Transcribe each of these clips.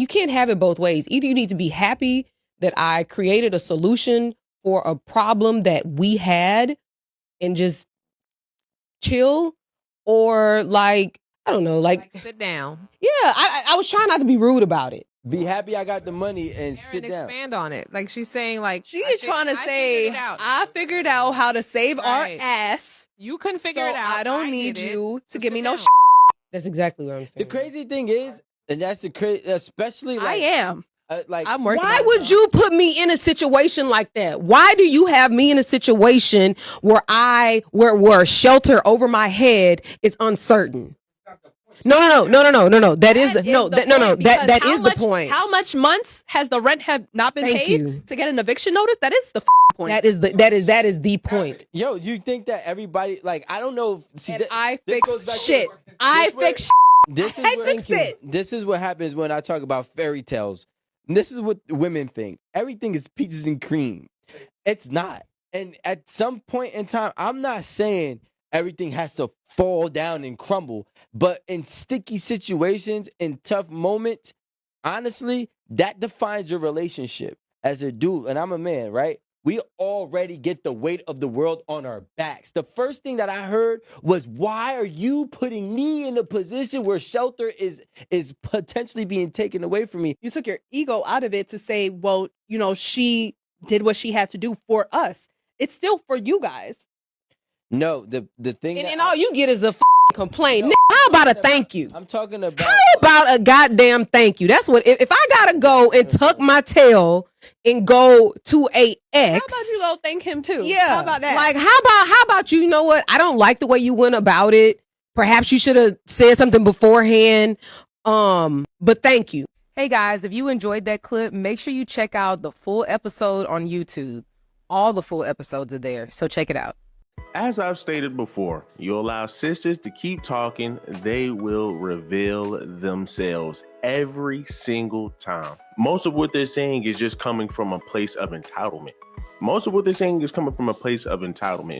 can't have it both ways. Either you need to be happy that I created a solution for a problem that we had and just chill, or like, I don't know, like sit down. Yeah, I was trying not to be rude about it. Be happy I got the money and sit down. Expand on it. Like she's saying, like she is trying to say, I figured out how to save our ass. You couldn't figure it out. I don't need you to give me no. That's exactly what I'm saying. The crazy thing is, and that's the crazy, especially like I am. I'm working. Why would you put me in a situation like that? Why do you have me in a situation where where shelter over my head is uncertain? No. That is the point. How much months has the rent have not been paid to get an eviction notice? That is the point. That is the point. Yo, you think that everybody, like, I don't know. I fix shit. I fix This is I fixed it. This is what happens when I talk about fairy tales. This is what women think. Everything is peaches and cream. It's not. And at some point in time, I'm not saying everything has to fall down and crumble, but in sticky situations, in tough moments, honestly, that defines your relationship as a dude. And I'm a man, right? We already get the weight of the world on our backs. The first thing that I heard was, why are you putting me in a position where shelter is potentially being taken away from me? You took your ego out of it to say, well, you know, she did what she had to do for us. It's still for you guys. No, the thing and all you get is a complaint. No, how about a thank you? I'm talking about. How about a goddamn thank you? That's what, if I gotta go and tuck my tail and go to a ex. How about you go thank him too? Yeah. How about that? Like, how about you know what? I don't like the way you went about it. Perhaps you should have said something beforehand. But thank you. Hey guys, if you enjoyed that clip, make sure you check out the full episode on YouTube. All the full episodes are there, so check it out. As I've stated before, you allow sisters to keep talking, they will reveal themselves every single time. Most of what they're saying is just coming from a place of entitlement. And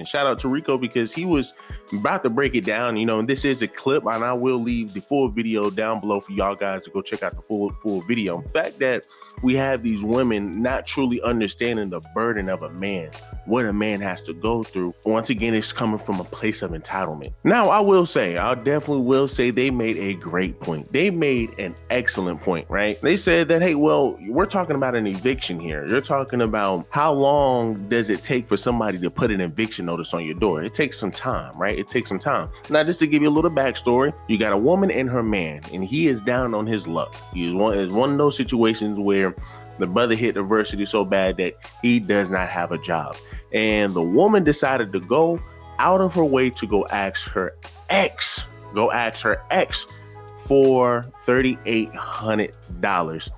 shout out to Rico, because he was about to break it down, you know, and this is a clip, and I will leave the full video down below for y'all guys to go check out the full video. The fact that we have these women not truly understanding the burden of a man, what a man has to go through. Once again, it's coming from a place of entitlement. Now, I definitely will say they made a great point. They made an excellent point, right? They said that, hey, well, we're talking about an eviction here. You're talking about how long does it take for somebody to put an eviction notice on your door? It takes some time, right? It takes some time. Now, just to give you a little backstory, you got a woman and her man, and he is down on his luck. It's one of those situations where the brother hit adversity so bad that he does not have a job. And the woman decided to go out of her way to go ask her ex for $3,800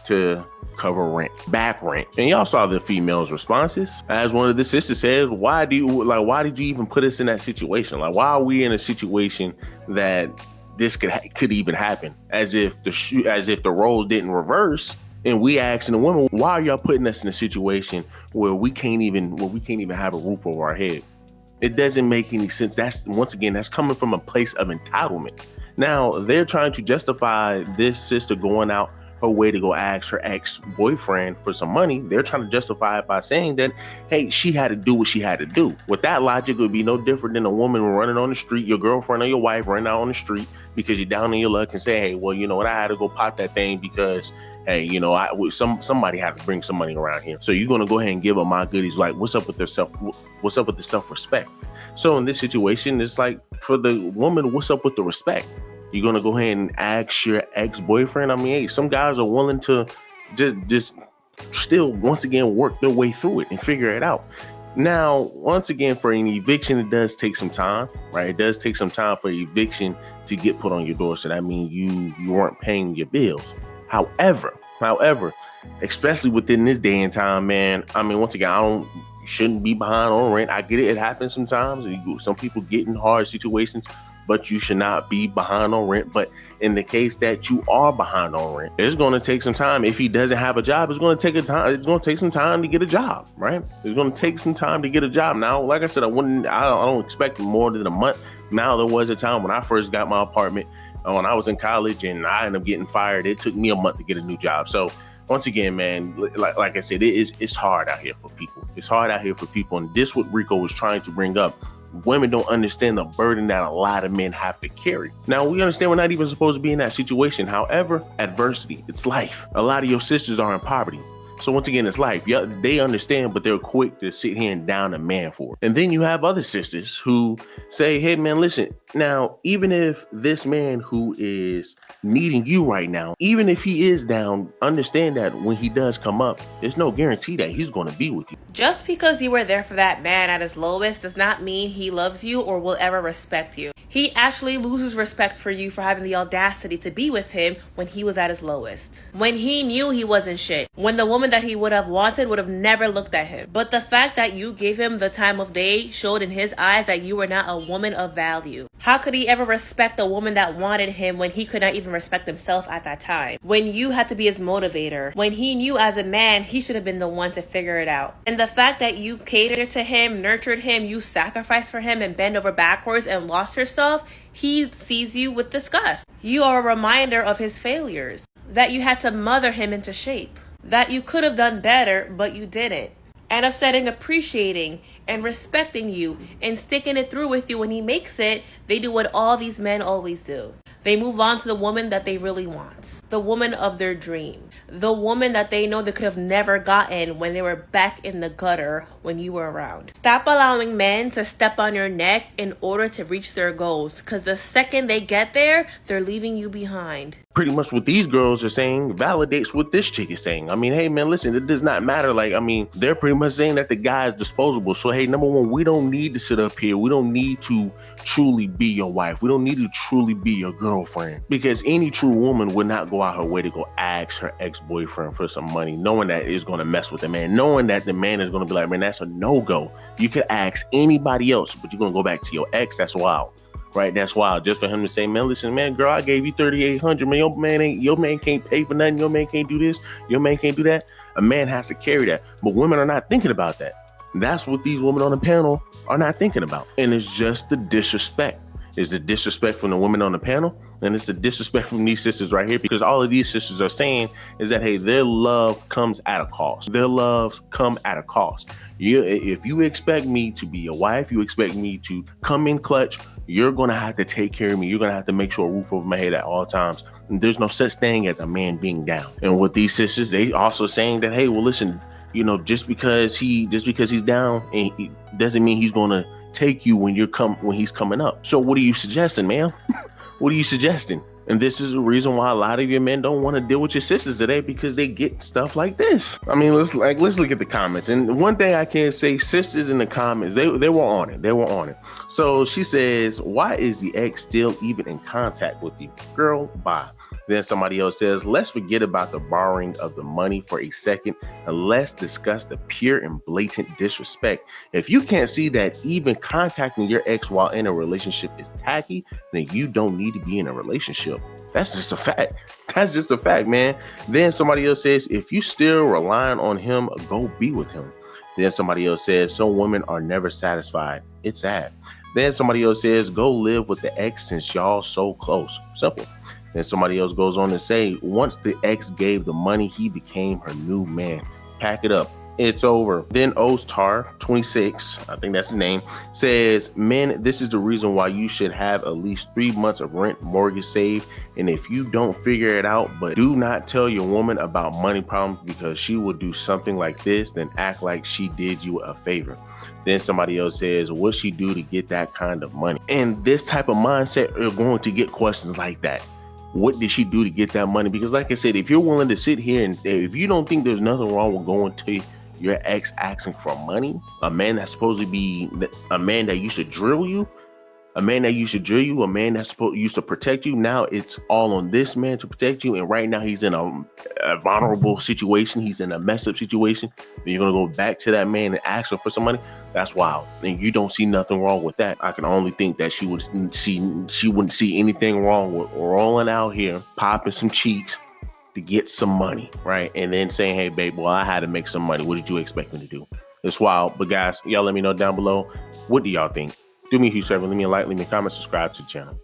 to cover back rent. And y'all saw the female's responses. As one of the sisters says, why did you even put us in that situation? Like, why are we in a situation that this could even happen? As if the roles didn't reverse. And we asking the women, why are y'all putting us in a situation where we can't even have a roof over our head? It doesn't make any sense. That's coming from a place of entitlement. Now they're trying to justify this sister going out her way to go ask her ex-boyfriend for some money. They're trying to justify it by saying that, hey, she had to do what she had to do. With that logic, it would be no different than a woman running on the street, your girlfriend or your wife running out on the street because you're down on your luck and say, hey, well, you know what, I had to go pop that thing because, hey, you know, somebody had to bring some money around here. So you're gonna go ahead and give her my goodies. Like, what's up with the self-respect? So in this situation, it's like, for the woman, what's up with the respect? You're gonna go ahead and ask your ex-boyfriend? I mean, hey, some guys are willing to just still, once again, work their way through it and figure it out. Now, once again, for an eviction, it does take some time, right? It does take some time for eviction to get put on your door. So that means you weren't paying your bills. However, especially within this day and time, man, I mean, once again, you shouldn't be behind on rent. I get it. It happens sometimes. Some people get in hard situations, but you should not be behind on rent. But in the case that you are behind on rent, it's going to take some time. If he doesn't have a job, it's going to take some time to get a job, right? It's going to take some time to get a job. Now, like I said, I don't expect more than a month. Now, there was a time when I first got my apartment when I was in college and I ended up getting fired, it took me a month to get a new job. So once again, man, like I said, it's hard out here for people. It's hard out here for people. And this what Rico was trying to bring up. Women don't understand the burden that a lot of men have to carry. Now, we understand we're not even supposed to be in that situation. However, adversity, it's life. A lot of your sisters are in poverty. So once again, it's life. Yeah, they understand, but they're quick to sit here and down a man for it. And then you have other sisters who say, hey, man, listen, now, even if this man who is needing you right now, even if he is down, understand that when he does come up, there's no guarantee that he's going to be with you. Just because you were there for that man at his lowest does not mean he loves you or will ever respect you. He actually loses respect for you for having the audacity to be with him when he was at his lowest. When he knew he wasn't shit. When the woman that he would have wanted would have never looked at him. But the fact that you gave him the time of day showed in his eyes that you were not a woman of value. How could he ever respect a woman that wanted him when he could not even respect himself at that time? When you had to be his motivator. When he knew as a man, he should have been the one to figure it out. And the fact that you catered to him, nurtured him, you sacrificed for him and bent over backwards and lost yourself, he sees you with disgust. You are a reminder of his failures. That you had to mother him into shape. That you could have done better, but you didn't. And instead of appreciating and respecting you and sticking it through with you when he makes it, they do what all these men always do. They move on to the woman that they really want. The woman of their dream. The woman that they know they could have never gotten when they were back in the gutter when you were around. Stop allowing men to step on your neck in order to reach their goals. Because the second they get there, they're leaving you behind. Pretty much what these girls are saying validates what this chick is saying. I mean, hey, man, listen, it does not matter. Like, I mean, they're pretty much saying that the guy is disposable. So, hey, number one, we don't need to sit up here. We don't need to truly be your wife. We don't need to truly be your girlfriend, because any true woman would not go out her way to go ask her ex-boyfriend for some money, knowing that it's going to mess with the man, knowing that the man is going to be like, man, that's a no-go. You could ask anybody else, but you're going to go back to your ex. That's wild. Right, that's wild. Just for him to say, man, listen, man, girl, I gave you $3,800, man. Your man can't pay for nothing. Your man can't do this. Your man can't do that. A man has to carry that. But women are not thinking about that. That's what these women on the panel are not thinking about. And it's just the disrespect. It's the disrespect from the women on the panel, and it's the disrespect from these sisters right here, because all of these sisters are saying is that, hey, their love comes at a cost. Their love come at a cost. If you expect me to be a wife, you expect me to come in clutch, you're going to have to take care of me. You're going to have to make sure a roof over my head at all times. And there's no such thing as a man being down. And with these sisters, they also saying that, hey, well, listen, you know, just because he's down, and he doesn't mean he's going to take you when he's coming up. So what are you suggesting, man? What are you suggesting? And this is the reason why a lot of your men don't want to deal with your sisters today, because they get stuff like this. I mean, let's look at the comments. And one thing I can say, sisters in the comments, they were on it. They were on it. So she says, why is the ex still even in contact with you? Girl, bye. Then somebody else says, let's forget about the borrowing of the money for a second and let's discuss the pure and blatant disrespect. If you can't see that even contacting your ex while in a relationship is tacky, then you don't need to be in a relationship. That's just a fact. That's just a fact, man. Then somebody else says, if you still relying on him, go be with him. Then somebody else says, some women are never satisfied. It's sad. Then somebody else says, go live with the ex since y'all so close. Simple. Then somebody else goes on to say, once the ex gave the money, he became her new man. Pack it up. It's over. Then Ostar 26, I think that's his name, says, men, this is the reason why you should have at least 3 months of rent mortgage saved. And if you don't figure it out, but do not tell your woman about money problems, because she will do something like this, then act like she did you a favor. Then somebody else says, what she do to get that kind of money? And this type of mindset are going to get questions like that. What did she do to get that money? Because like I said, if you're willing to sit here and if you don't think there's nothing wrong with going to your ex asking for money, a man that's supposed to be a man that used to drill you, a man that used to drill you, a man that's used to protect you. Now it's all on this man to protect you. And right now he's in a vulnerable situation. He's in a messed up situation. Then you're going to go back to that man and ask him for some money. That's wild. And you don't see nothing wrong with that. I can only think that she wouldn't see anything wrong with rolling out here, popping some cheeks to get some money, right? And then saying, hey, babe, well, I had to make some money. What did you expect me to do? It's wild. But guys, y'all let me know down below. What do y'all think? Do me a huge favor. Leave me a like, leave me a comment, subscribe to the channel.